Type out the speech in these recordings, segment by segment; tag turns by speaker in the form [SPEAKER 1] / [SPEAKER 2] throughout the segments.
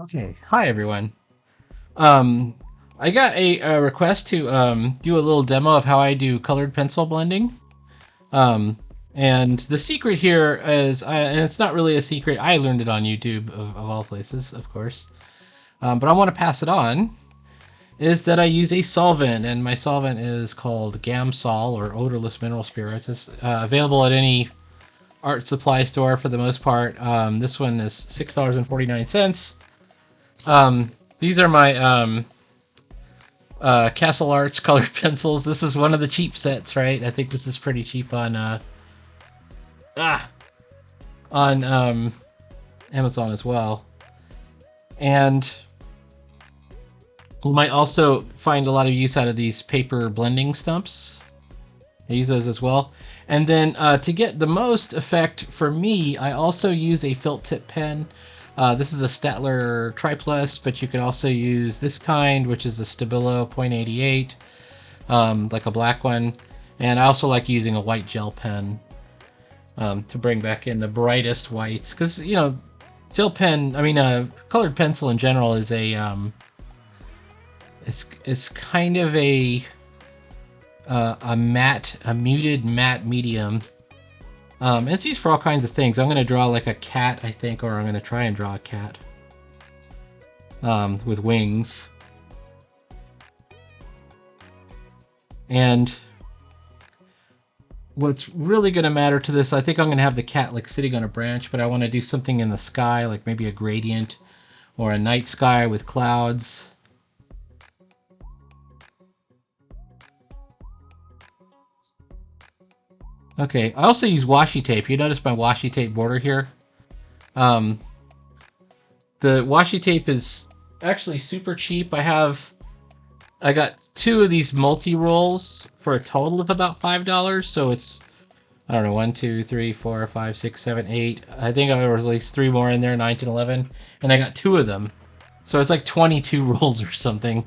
[SPEAKER 1] Okay, hi everyone. Um, I got a request to do a little demo of how I do colored pencil blending. Um, and the secret here is, and it's not really a secret, I learned it on YouTube of all places, of course. But I want to pass it on, is that I use a solvent, and my solvent is called gamsol, or odorless mineral spirits. It's available at any art supply store for the most part. This one is $6.49. These are my Castle Arts colored pencils. This is one of the cheap sets, right? I think this is pretty cheap on ah on Amazon as well. And you might also find a lot of use out of these paper blending stumps. I use those as well. And then to get the most effect for me, I also use a felt tip pen. This is a Statler Triplus, but you could also use this kind, which is a Stabilo .88, like a black one. And I also like using a white gel pen to bring back in the brightest whites, because gel pen. I mean, colored pencil in general is it's kind of a muted matte medium. It's used for all kinds of things. I'm going to draw like a cat, I think, or I'm going to try and draw a cat with wings. And what's really going to matter to this, I think I'm going to have the cat like sitting on a branch, but I want to do something in the sky, like maybe a gradient or a night sky with clouds. Okay, I also use washi tape. You notice my washi tape border here? The washi tape is actually super cheap. I got two of these multi-rolls for a total of about $5. So it's, I don't know, 1, 2, 3, 4, 5, 6, 7, 8. I think there was at least 3 more in there, 9, 10, 11. And I got 2 of them. So it's like 22 rolls or something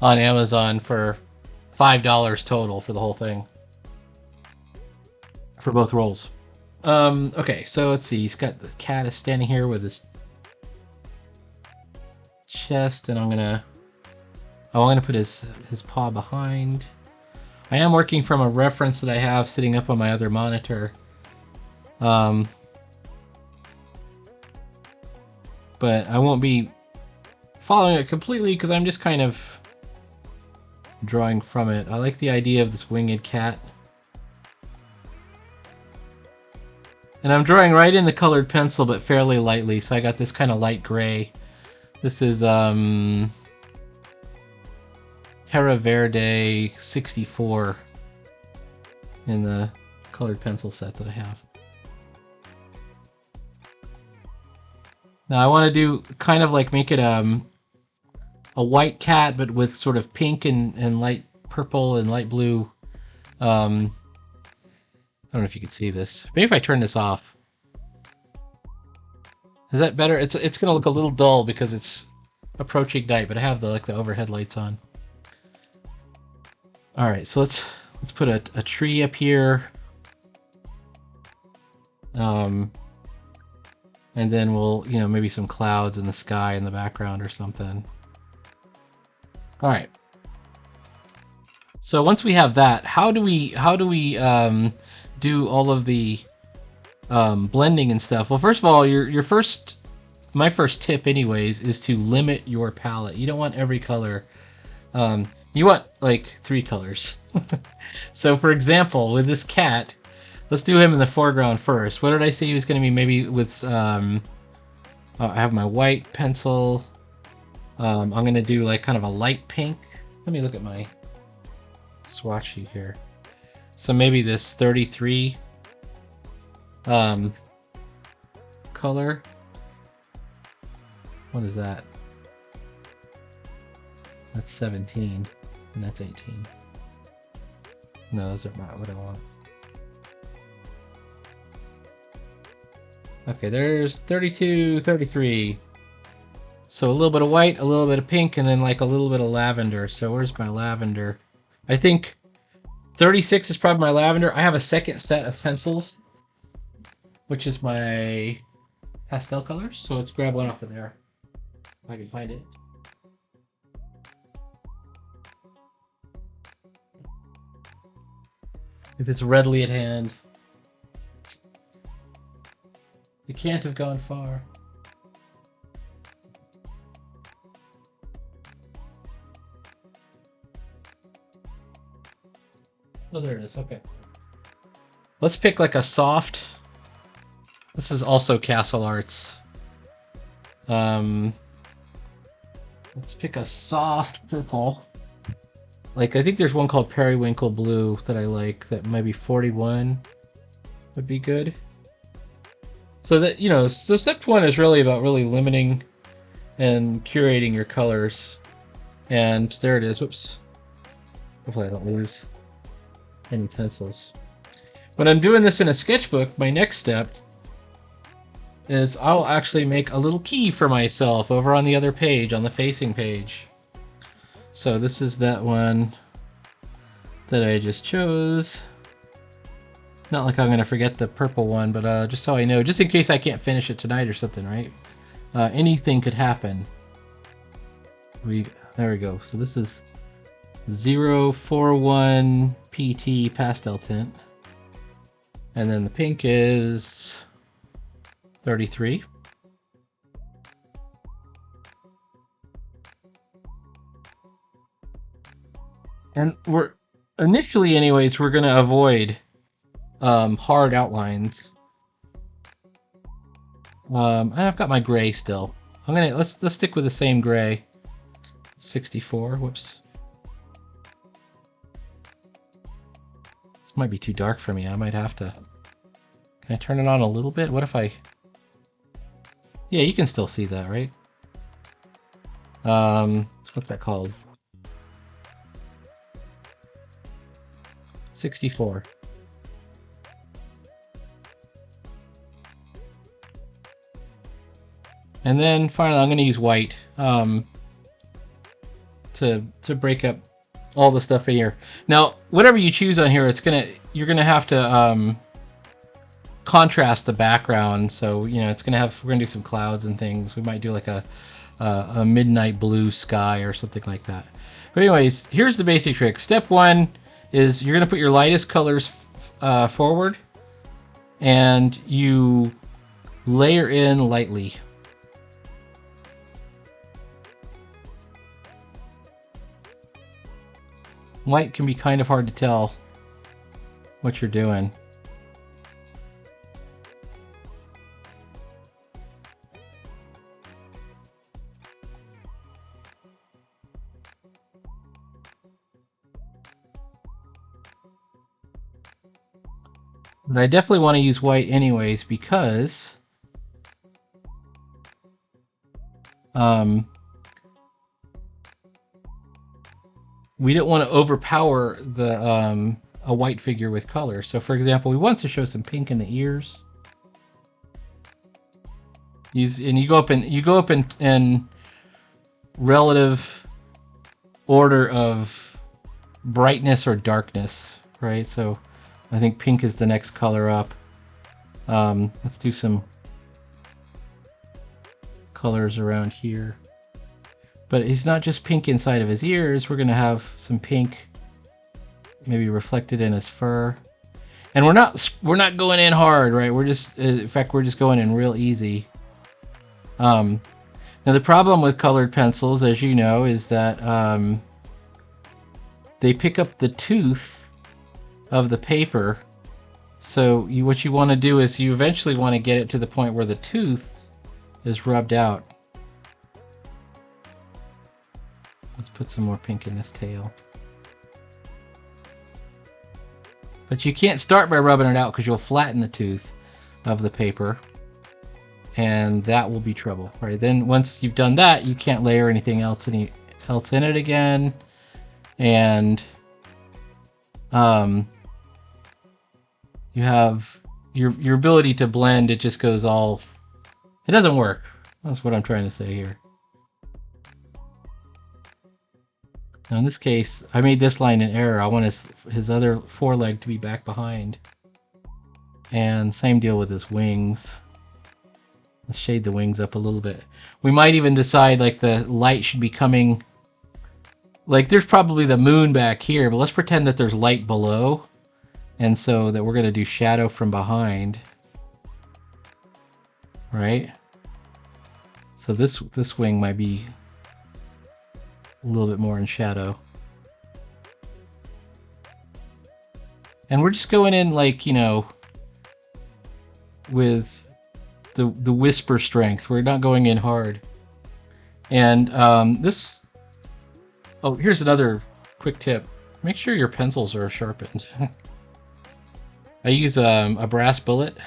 [SPEAKER 1] on Amazon for $5 total for the whole thing. For both rolls. Okay, so let's see. He's got the cat is standing here with his chest, and I'm gonna put his paw behind. I am working from a reference that I have sitting up on my other monitor. But I won't be following it completely because I'm just kind of drawing from it. I like the idea of this winged cat. And I'm drawing right in the colored pencil, but fairly lightly, so I got this kind of light gray. This is Hera Verde 64 in the colored pencil set that I have. Now I want to do kind of like make it a white cat, but with sort of pink and light purple and light blue. I don't know if you can see this. Maybe if I turn this off. Is that better? It's going to look a little dull because it's approaching night, but I have the overhead lights on. All right, so let's put a tree up here. And then we'll, maybe some clouds in the sky in the background or something. All right. So once we have that, how do we do all of the blending and stuff? Well, first of all, my first tip anyways is to limit your palette. You don't want every color. You want like 3 colors. So for example, with this cat, let's do him in the foreground first. What did I say he was going to be? Maybe with I have my white pencil. I'm going to do like kind of a light pink. Let me look at my swatch sheet here. So maybe this 33 color. What is that? That's 17, and that's 18. No, those are not what I want. Okay, there's 32, 33. So a little bit of white, a little bit of pink, and then like a little bit of lavender. So where's my lavender? I think 36 is probably my lavender. I have a second set of pencils, which is my pastel colors. So let's grab one off of there. If I can find it. If it's readily at hand. You can't have gone far. Oh, there it is. Okay. Let's pick like a soft. This is also Castle Arts. Let's pick a soft purple. Like, I think there's one called Periwinkle Blue that I like, that maybe 41 would be good. So that, you know, so step one is really about really limiting and curating your colors. And there it is. Whoops. Hopefully I don't lose any pencils. When I'm doing this in a sketchbook, my next step is I'll actually make a little key for myself over on the other page, on the facing page. So this is that one that I just chose. Not like I'm going to forget the purple one, but just so I know, just in case I can't finish it tonight or something, right? Anything could happen. There we go. So this is 041 PT pastel tint. And then the pink is 33. And we're initially, anyways, we're going to avoid hard outlines. And I've got my gray still. Let's stick with the same gray. 64. Whoops. This might be too dark for me. I might have to. Can I turn it on a little bit? What if I? Yeah, you can still see that, right? What's that called? 64. And then finally, I'm going to use white to break up all the stuff in here. Now, whatever you choose on here, you're gonna have to contrast the background. So you know we're gonna do some clouds and things. We might do like a midnight blue sky or something like that. But anyways, here's the basic trick. Step one is you're gonna put your lightest colors forward, and you layer in lightly. White can be kind of hard to tell what you're doing. But I definitely want to use white anyways because we don't want to overpower the a white figure with color. So for example, we want to show some pink in the ears. You go up in relative order of brightness or darkness, right? So I think pink is the next color up. Let's do some colors around here. But he's not just pink inside of his ears. We're going to have some pink maybe reflected in his fur. And we're not going in hard, right? We're just going in real easy. Now the problem with colored pencils, as you know, is that they pick up the tooth of the paper. So what you want to do is you eventually want to get it to the point where the tooth is rubbed out. Let's put some more pink in this tail. But you can't start by rubbing it out because you'll flatten the tooth of the paper. And that will be trouble, right? Then once you've done that, you can't layer anything else in it again. And you have your ability to blend, it just goes all... It doesn't work. That's what I'm trying to say here. Now in this case, I made this line in error. I want his other foreleg to be back behind. And same deal with his wings. Let's shade the wings up a little bit. We might even decide like the light should be coming, like there's probably the moon back here, but let's pretend that there's light below, and so that we're going to do shadow from behind, right? So this wing might be a little bit more in shadow. And we're just going in like, you know, with the whisper strength. We're not going in hard. And this... Oh, here's another quick tip. Make sure your pencils are sharpened. I use a brass bullet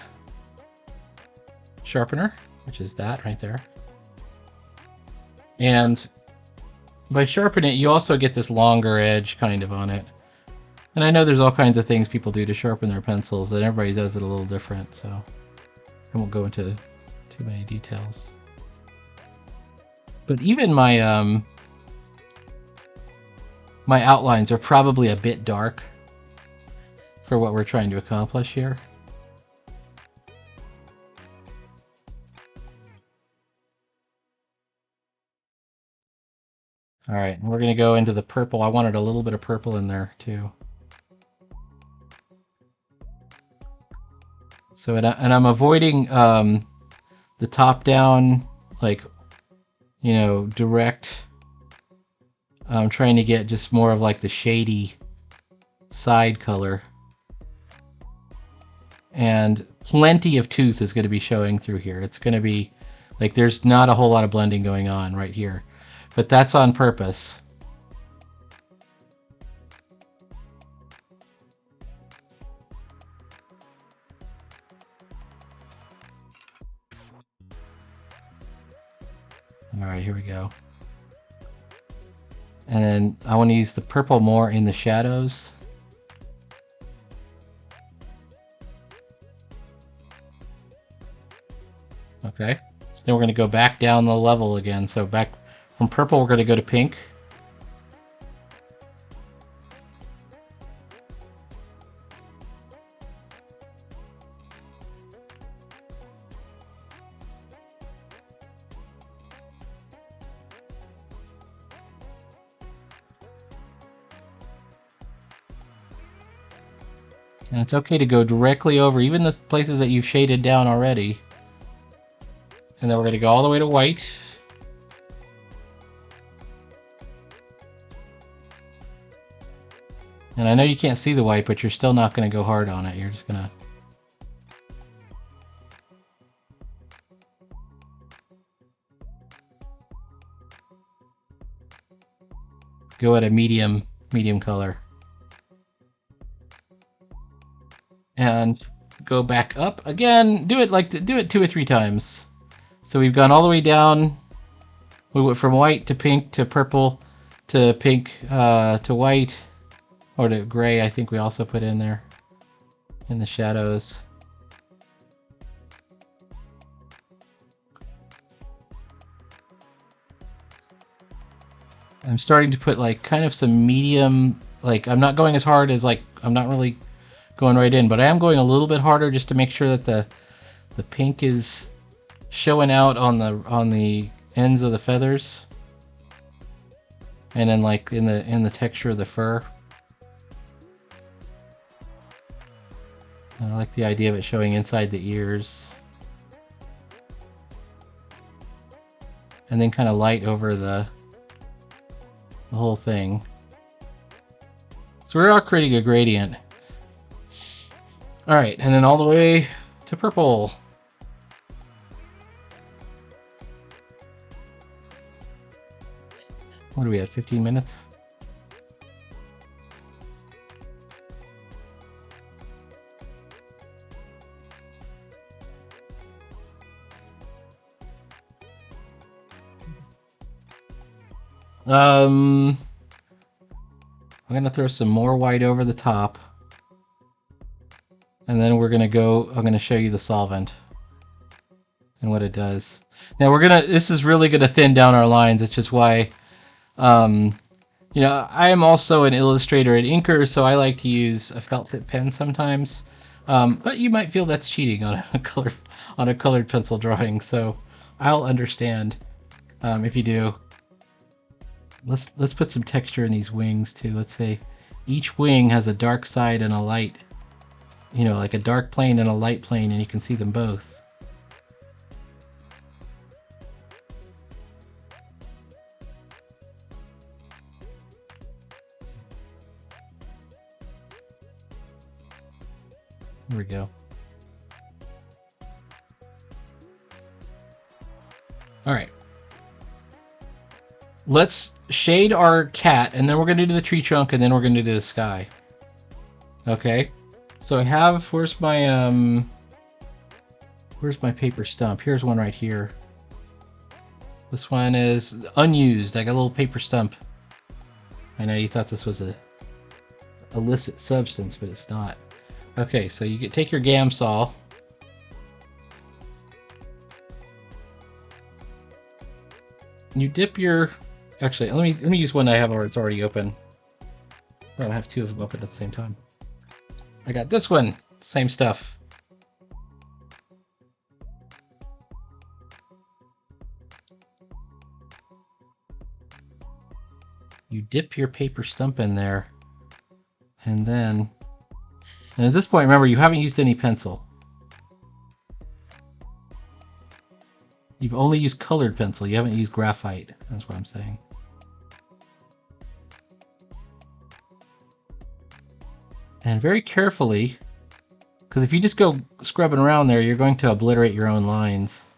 [SPEAKER 1] sharpener, which is that right there. And by sharpening it, you also get this longer edge kind of on it. And I know there's all kinds of things people do to sharpen their pencils, and everybody does it a little different, so I won't go into too many details. But even my my outlines are probably a bit dark for what we're trying to accomplish here. All right, we're going to go into the purple. I wanted a little bit of purple in there too. So, and I'm avoiding the top down, like, you know, direct. I'm trying to get just more of like the shady side color. And plenty of tooth is going to be showing through here. It's going to be like there's not a whole lot of blending going on right here. But that's on purpose. All right, here we go. And then I want to use the purple more in the shadows. Okay, so then we're going to go back down the level again. So back from purple, we're going to go to pink. And it's okay to go directly over even the places that you've shaded down already. And then we're going to go all the way to white. And I know you can't see the white, but you're still not going to go hard on it. You're just going to... go at a medium color. And go back up again. Do it 2 or 3 times. So we've gone all the way down. We went from white to pink to purple to pink to white, or to gray. I think we also put in there in the shadows. I'm starting to put like kind of some medium, like I'm not going as hard as like, I'm not really going right in, but I am going a little bit harder just to make sure that the pink is showing out on the ends of the feathers, and then like in the texture of the fur. And I like the idea of it showing inside the ears, and then kind of light over the whole thing. So we are creating a gradient. All right, and then all the way to purple. What are we at, 15 minutes? I'm gonna throw some more white over the top. And then we're gonna go, I'm gonna show you the solvent and what it does. Now this is really gonna thin down our lines. It's just why, you know, I am also an illustrator and inker, so I like to use a felt tip pen sometimes. But you might feel that's cheating on a colored pencil drawing, so I'll understand if you do. Let's put some texture in these wings too. Let's say each wing has a dark side and a light, you know, like a dark plane and a light plane, and you can see them both. Here we go. All right. Let's shade our cat, and then we're going to do the tree trunk, and then we're going to do the sky. Okay. So I have, where's my paper stump? Here's one right here. This one is unused. I got a little paper stump. I know you thought this was a illicit substance, but it's not. Okay, so you take your gamsol. You dip your... Actually, let me use one I have where it's already open. I don't have two of them open at the same time. I got this one. Same stuff. You dip your paper stump in there. And then... And at this point, remember, you haven't used any pencil. You've only used colored pencil. You haven't used graphite. That's what I'm saying. And very carefully, because if you just go scrubbing around there, you're going to obliterate your own lines.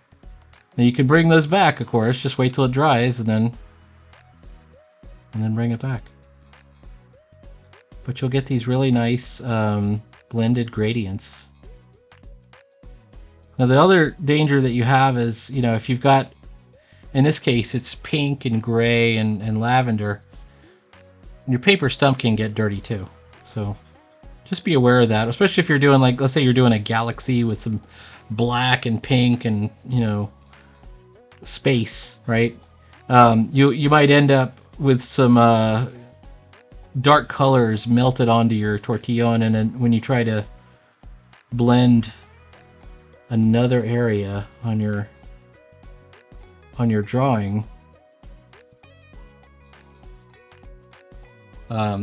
[SPEAKER 1] Now you can bring those back, of course. Just wait till it dries and then bring it back. But you'll get these really nice blended gradients. Now the other danger that you have is, you know, if you've got, in this case, it's pink and gray and lavender, your paper stump can get dirty too. So just be aware of that, especially if you're doing, like, let's say you're doing a galaxy with some black and pink and, you know, space, right? You might end up with some dark colors melted onto your tortillon, and then when you try to blend another area on your drawing,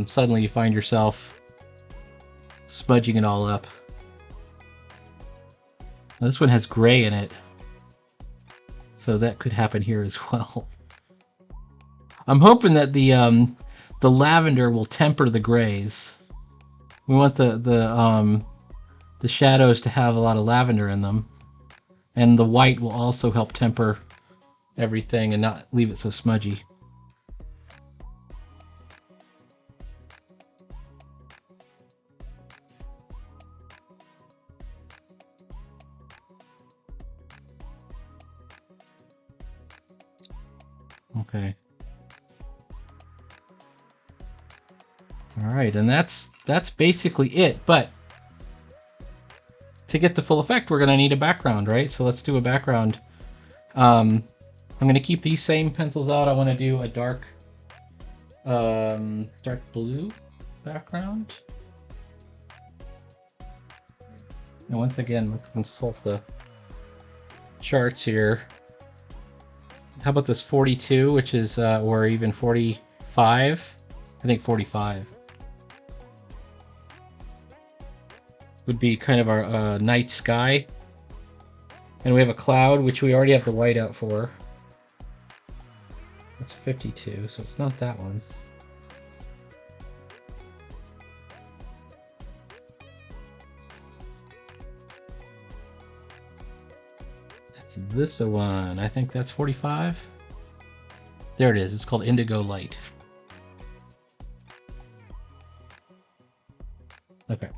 [SPEAKER 1] suddenly you find yourself smudging it all up. Now, this one has gray in it, so that could happen here as well. I'm hoping that the lavender will temper the grays. We want the shadows to have a lot of lavender in them, and the white will also help temper everything and not leave it so smudgy. Okay. All right, and that's basically it. But to get the full effect, we're gonna need a background, right? So let's do a background. I'm gonna keep these same pencils out. I want to do a dark blue background. And once again, let's consult the charts here. How about this 42, which is, or even 45? I think 45 would be kind of our night sky. And we have a cloud, which we already have the white out for. That's 52, so it's not that one. That's this one. I think that's 45. There it is. It's called Indigo Light. Okay.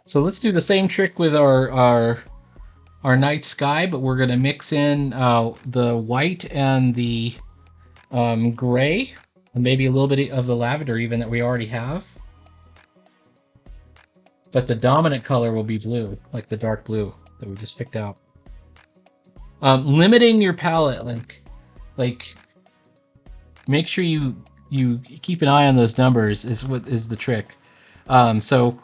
[SPEAKER 1] So let's do the same trick with our night sky, but we're going to mix in the white and the gray, and maybe a little bit of the lavender even that we already have. But the dominant color will be blue, like the dark blue that we just picked out. Limiting your palette, like make sure you you keep an eye on those numbers is what is the trick. So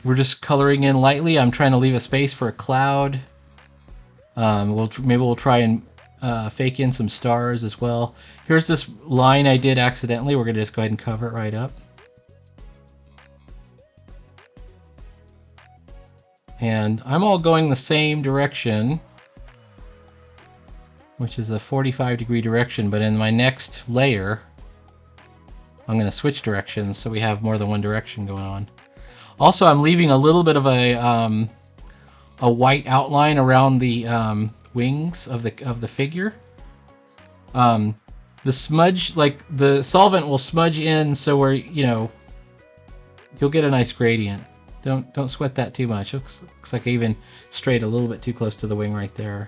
[SPEAKER 1] we're just coloring in lightly. I'm trying to leave a space for a cloud. Maybe we'll try and fake in some stars as well. Here's this line I did accidentally. We're gonna just go ahead and cover it right up. And I'm all going the same direction, which is a 45-degree direction, but in my next layer, I'm going to switch directions so we have more than one direction going on. Also, I'm leaving a little bit of a white outline around the wings of the figure. The smudge, like the solvent will smudge in, so we're, you'll get a nice gradient. Don't sweat that too much. Looks like I even strayed a little bit too close to the wing right there.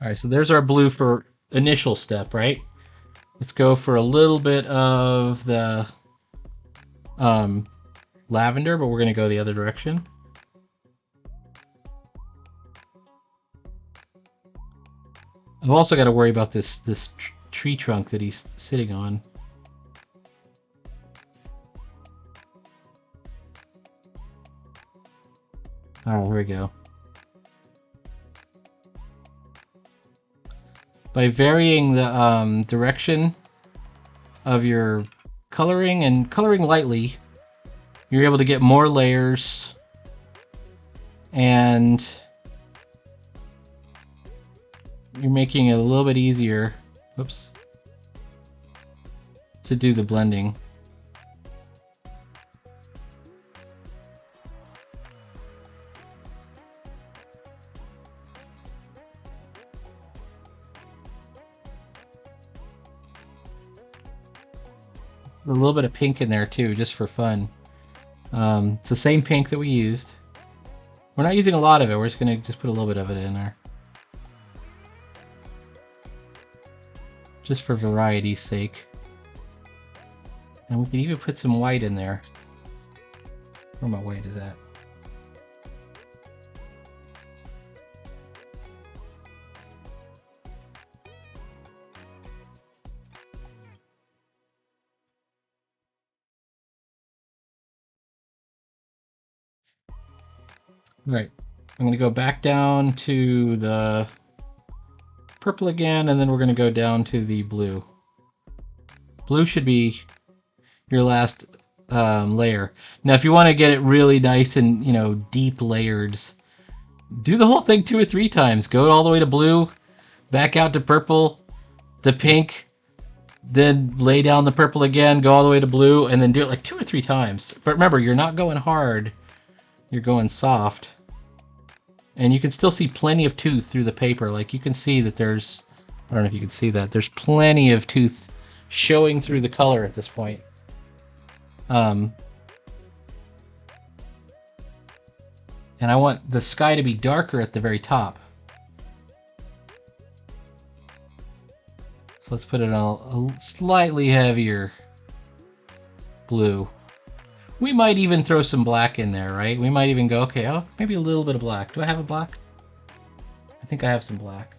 [SPEAKER 1] All right, so there's our blue for initial step, right? Let's go for a little bit of the lavender, but we're going to go the other direction. I've also got to worry about this tree trunk that he's sitting on. All right, here we go. By varying the direction of your coloring and coloring lightly, you're able to get more layers, and you're making it a little bit easier, whoops, to do the blending. A little bit of pink in there too, just for fun. It's the same pink that we used. We're not using a lot of it, we're just going to just put a little bit of it in there. Just for variety's sake. And we can even put some white in there. Where my white is at? Right, I'm going to go back down to the purple again, and then we're going to go down to the blue. Blue should be your last layer. Now, if you want to get it really nice and, deep layered, do the whole thing 2 or 3 times. Go all the way to blue, back out to purple, to pink, then lay down the purple again, go all the way to blue, and then do it like 2 or 3 times. But remember, you're not going hard. You're going soft. And you can still see plenty of tooth through the paper. Like, you can see that there's, I don't know if you can see that, there's plenty of tooth showing through the color at this point. And I want the sky to be darker at the very top. So let's put it on a slightly heavier blue. We might even throw some black in there, right? We might even go, okay, oh, maybe a little bit of black. Do I have a black? I think I have some black.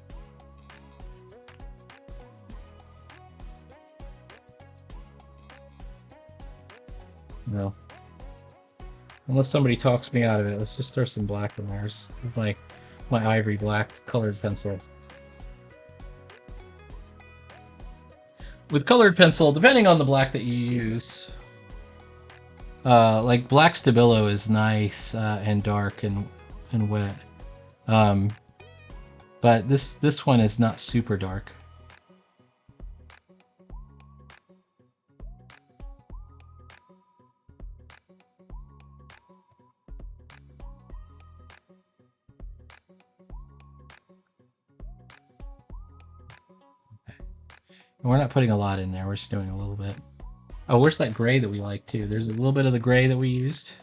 [SPEAKER 1] No. Unless somebody talks me out of it, let's just throw some black in there. My ivory black colored pencil. With colored pencil, depending on the black that you use, like black Stabilo is nice and dark and wet, but this one is not super dark. And we're not putting a lot in there, we're just doing a little bit. Oh, where's that gray that we like too? There's a little bit of the gray that we used.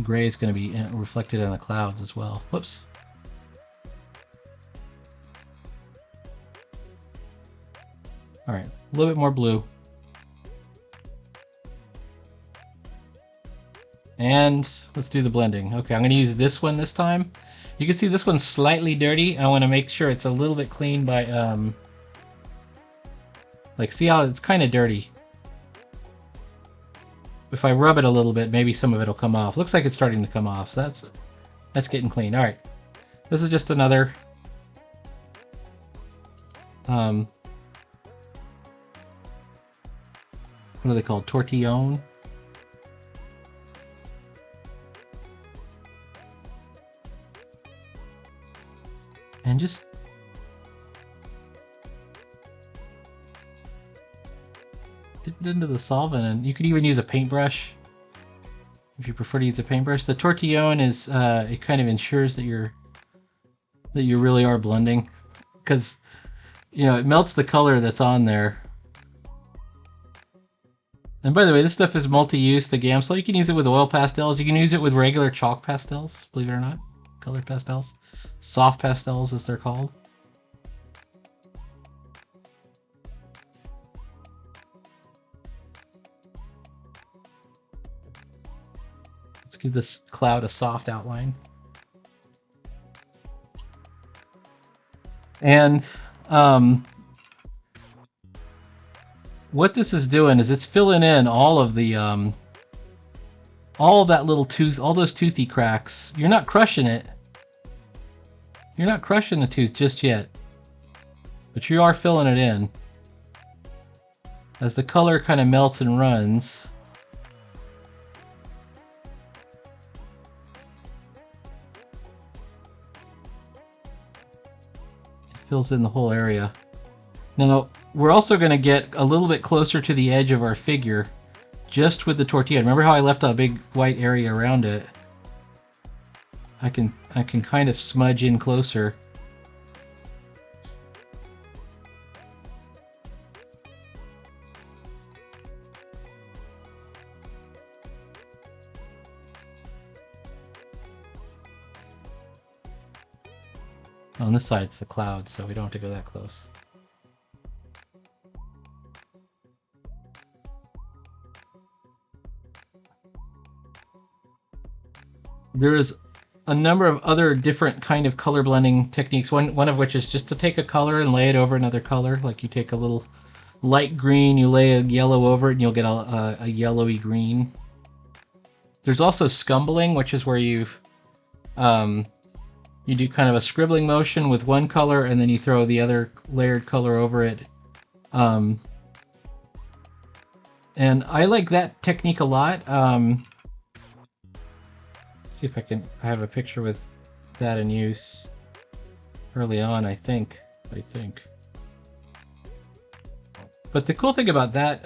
[SPEAKER 1] Gray is going to be reflected in the clouds as well. Whoops. Alright, a little bit more blue. And let's do the blending. Okay, I'm going to use this one this time. You can see this one's slightly dirty. I want to make sure it's a little bit clean by, like, see how it's kind of dirty. If I rub it a little bit, maybe some of it will come off. Looks like it's starting to come off, so that's getting clean. All right, this is just another what are they called? Tortillon. And just dip it into the solvent, and you could even use a paintbrush if you prefer to use a paintbrush. The tortillon is it kind of ensures that you really are blending, because it melts the color that's on there. And by the way, this stuff is multi-use. The gamsol, you can use it with oil pastels. You can use it with regular chalk pastels, believe it or not. Colored pastels. Soft pastels, as they're called. Let's give this cloud a soft outline. And what this is doing is it's filling in all of the all of that little tooth, all those toothy cracks. You're not crushing it. You're not crushing the tooth just yet, but you are filling it in. As the color kind of melts and runs, it fills in the whole area. Now, we're also going to get a little bit closer to the edge of our figure just with the tortilla. Remember how I left a big white area around it? I can kind of smudge in closer. On this side it's the clouds, so we don't have to go that close. There's a number of other different kind of color blending techniques. One of which is just to take a color and lay it over another color. Like you take a little light green, you lay a yellow over it, and you'll get a yellowy green. There's also scumbling, which is where you do kind of a scribbling motion with one color, and then you throw the other layered color over it. And I like that technique a lot. See if I have a picture with that in use early on, I think. But the cool thing about that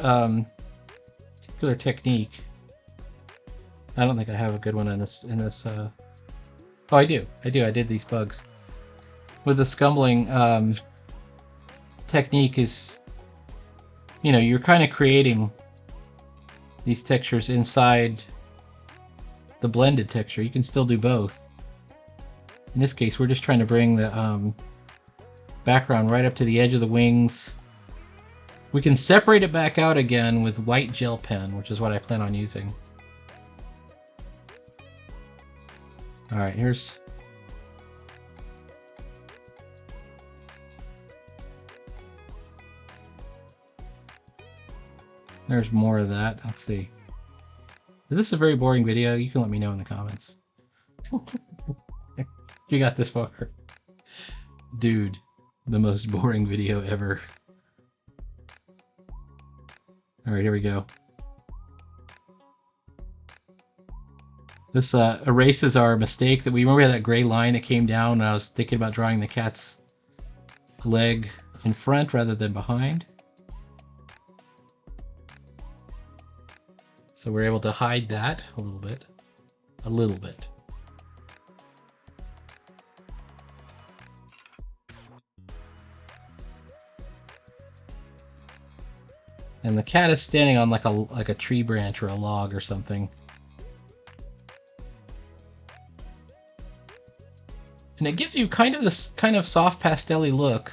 [SPEAKER 1] particular technique, I don't think I have a good one in this. Oh, I do. I did these bugs. With the scumbling technique is, you're kind of creating these textures inside the blended texture. You can still do both. In this case, we're just trying to bring the background right up to the edge of the wings. We can separate it back out again with white gel pen, which is what I plan on using. Alright, there's more of that. Let's see. Is this a very boring video? You can let me know in the comments. If you got this far. Dude, the most boring video ever. Alright, here we go. This erases our mistake that we remember that gray line that came down and I was thinking about drawing the cat's leg in front rather than behind. So we're able to hide that a little bit. A little bit. And the cat is standing on like a tree branch or a log or something. And it gives you kind of this kind of soft pastel-y look.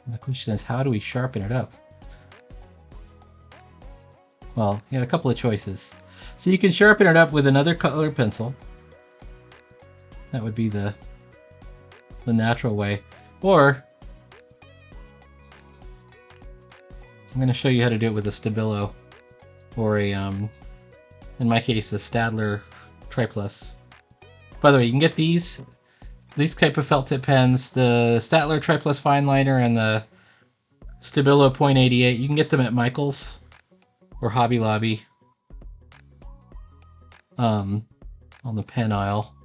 [SPEAKER 1] The question is, how do we sharpen it up? Well, you got a couple of choices. So you can sharpen it up with another colored pencil. That would be the natural way. Or I'm going to show you how to do it with a Stabilo, or a, in my case, a Staedtler Triplus. By the way, you can get these type of felt tip pens, the Staedtler Triplus Fineliner and the Stabilo .88. You can get them at Michael's or Hobby Lobby, on the pen aisle.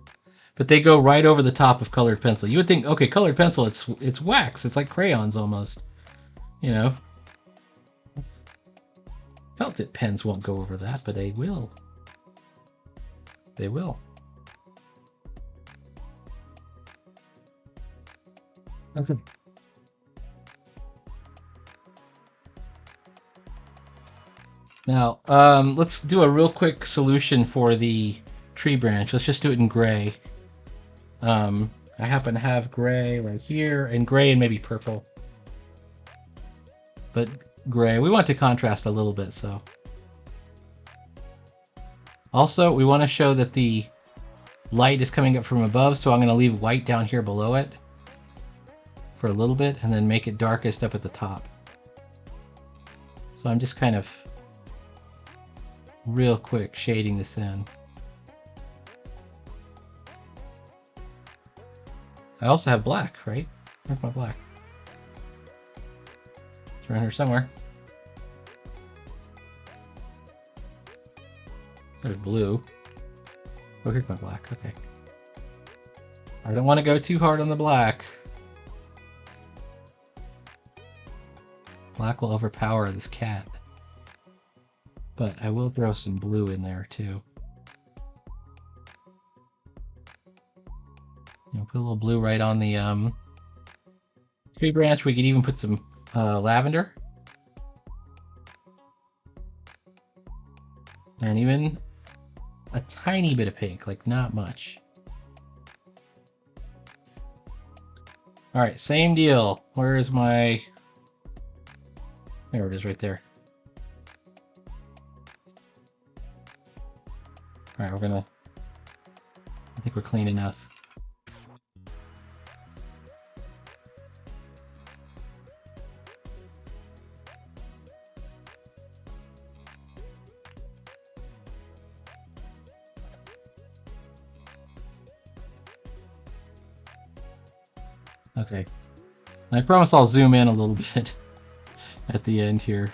[SPEAKER 1] But they go right over the top of colored pencil. You would think, okay, colored pencil, it's wax. It's like crayons almost. You know, felt tip pens won't go over that, but they will. They will. Okay. Now, let's do a real quick solution for the tree branch. Let's just do it in gray. I happen to have gray right here, and gray and maybe purple. But gray, we want to contrast a little bit, so. Also, we want to show that the light is coming up from above, so I'm going to leave white down here below it for a little bit, and then make it darkest up at the top. So I'm just kind of real quick shading this in. I also have black, right? Where's my black? It's around here somewhere. There's blue. Oh, here's my black. Okay. I don't want to go too hard on the black. Black will overpower this cat. But I will throw some blue in there too. You know, put a little blue right on the tree branch. We could even put some lavender. And even a tiny bit of pink, like not much. Alright, same deal. Where is my... There it is, right there. Alright, we're gonna... I think we're clean enough. Okay. I promise I'll zoom in a little bit at the end here.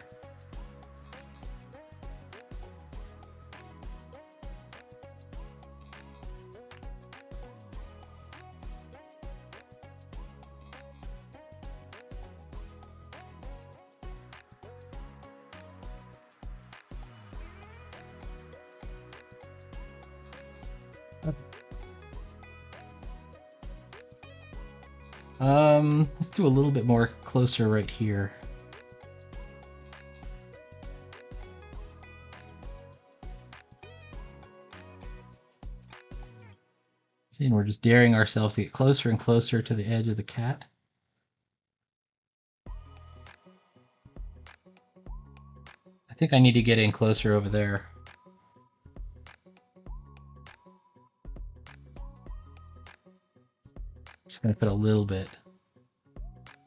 [SPEAKER 1] Let's do a little bit more closer right here. See, and we're just daring ourselves to get closer and closer to the edge of the cat. I think I need to get in closer over there. Just gonna put a little bit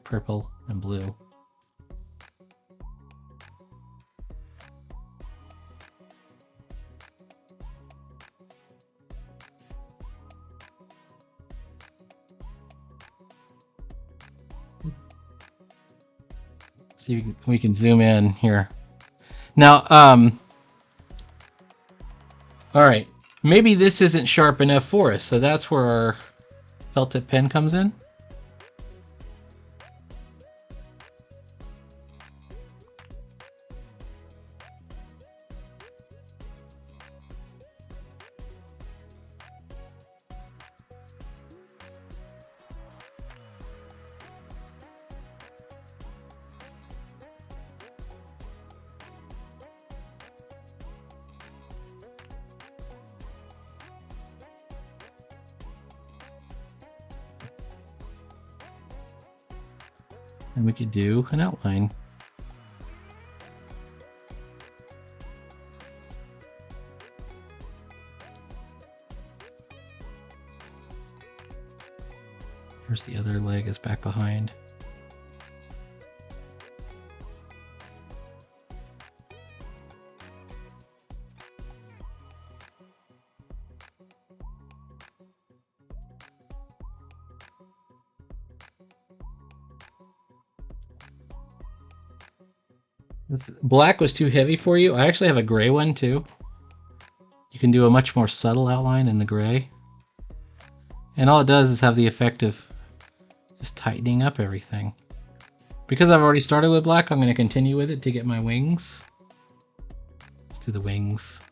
[SPEAKER 1] purple and blue. See if we can zoom in here. Now, all right, maybe this isn't sharp enough for us, so that's where our felt tip pen comes in. And we could do an outline. Here's the other leg is back behind. This black was too heavy for you. I actually have a gray one too. You can do a much more subtle outline in the gray. And all it does is have the effect of just tightening up everything. Because I've already started with black, I'm going to continue with it to get my wings. Let's do the wings.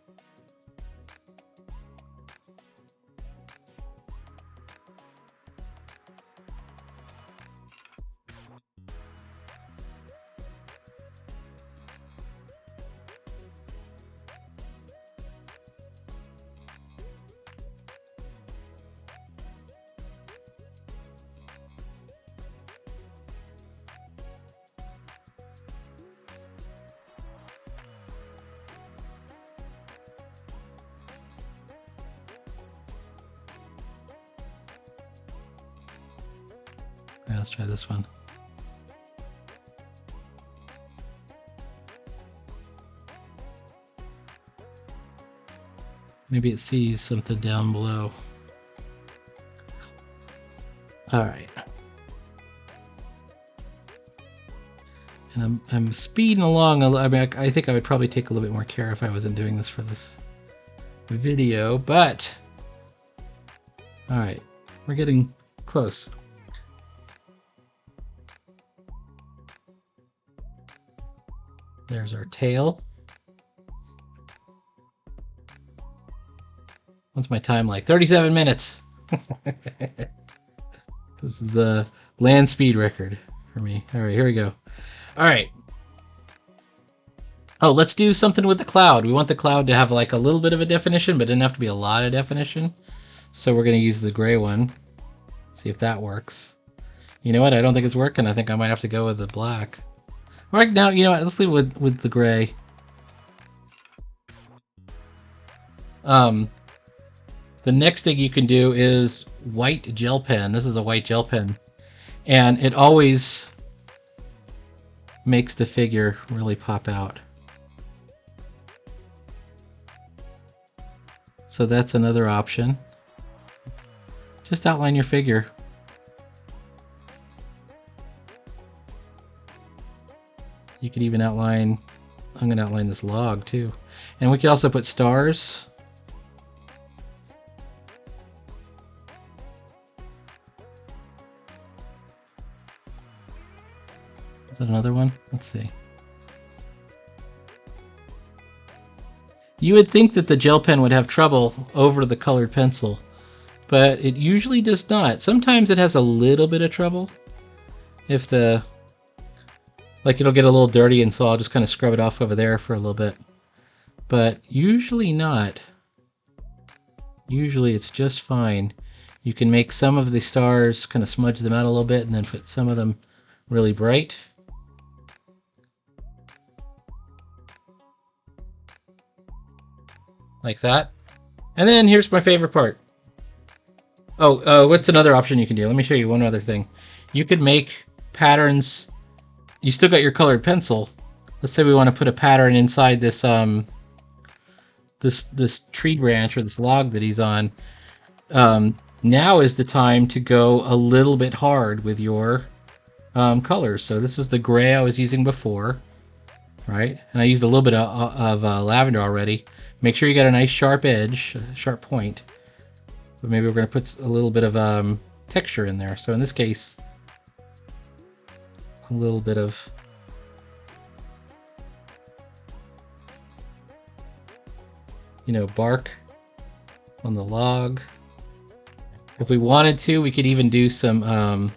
[SPEAKER 1] Yeah, let's try this one. Maybe it sees something down below. All right. And I'm speeding along. I mean, I think I would probably take a little bit more care if I wasn't doing this for this video, but all right, we're getting close. There's our tail. What's my time like? 37 minutes. This is a land speed record for me. All right, here we go. All right. Oh, let's do something with the cloud. We want the cloud to have like a little bit of a definition, but it doesn't have to be a lot of definition. So we're going to use the gray one. See if that works. You know what? I don't think it's working. I think I might have to go with the black. All right, now, you know what? Let's leave with the gray. The next thing you can do is white gel pen. This is a white gel pen. And it always makes the figure really pop out. So that's another option. Just outline your figure. You could even outline, I'm going to outline this log too. And we could also put stars. Is that another one? Let's see. You would think that the gel pen would have trouble over the colored pencil, but it usually does not. Sometimes it has a little bit of trouble. If the, like, it'll get a little dirty, and so I'll just kind of scrub it off over there for a little bit. But usually not. Usually it's just fine. You can make some of the stars, kind of smudge them out a little bit, and then put some of them really bright. Like that. And then here's my favorite part. Oh, what's another option you can do? Let me show you one other thing. You could make patterns. You still got your colored pencil. Let's say we want to put a pattern inside this this tree branch or this log that he's on. Now is the time to go a little bit hard with your colors. So this is the gray I was using before, right? And I used a little bit of lavender already. Make sure you got a nice sharp edge, sharp point. But maybe we're going to put a little bit of texture in there. So in this case, a little bit of bark on the log. If we wanted to, we could even do some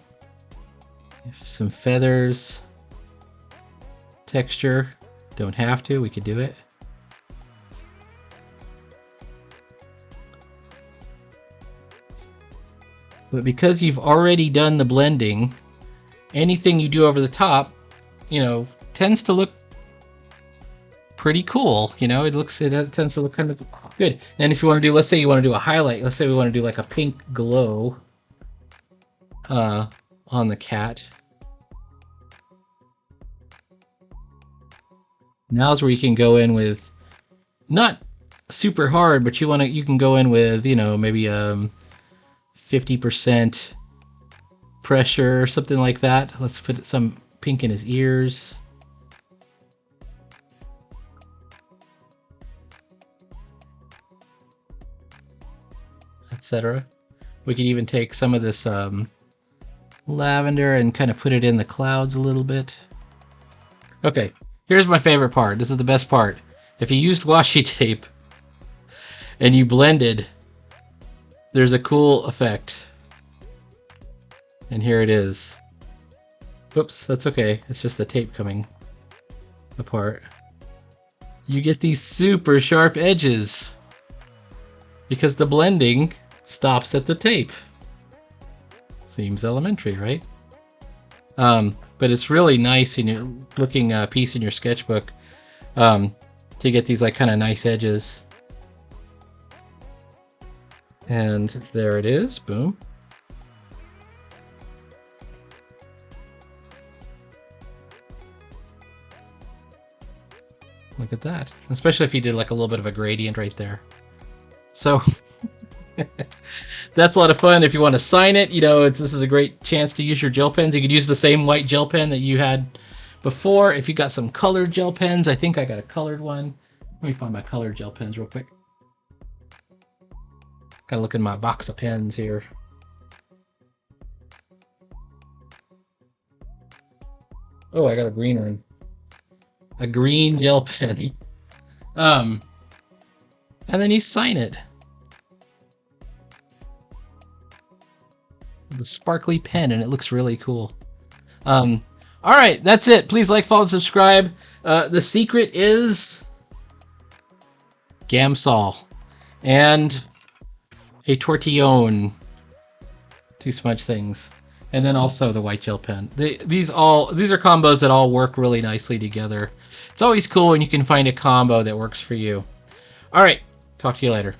[SPEAKER 1] feathers texture. Don't have to, we could do it. But because you've already done the blending anything you do over the top, you know, tends to look pretty cool. You know, it tends to look kind of good. And if you want to do, let's say you want to do a highlight, let's say we want to do like a pink glow on the cat. Now's where you can go in with, not super hard, but you can go in with, you know, maybe 50% pressure or something like that. Let's put some pink in his ears. Etc. We could even take some of this lavender and kind of put it in the clouds a little bit. Okay, here's my favorite part. This is the best part. If you used washi tape and you blended, there's a cool effect. And here it is. Whoops, that's okay. It's just the tape coming apart. You get these super sharp edges because the blending stops at the tape. Seems elementary, right? But it's really nice in your looking piece in your sketchbook to get these like kind of nice edges. And there it is. Boom. Look at that. Especially if you did like a little bit of a gradient right there. So that's a lot of fun. If you want to sign it, you know, this is a great chance to use your gel pens. You could use the same white gel pen that you had before. If you got some colored gel pens, I think I got a colored one. Let me find my colored gel pens real quick. Gotta look in my box of pens here. Oh, I got a green one. A green gel pen. And then you sign it. The sparkly pen, and it looks really cool. All right, that's it. Please like, follow, subscribe. The secret is gamsol and a tortillon to smudge things, and then also the white gel pen. These are combos that all work really nicely together. It's always cool when you can find a combo that works for you. All right, talk to you later.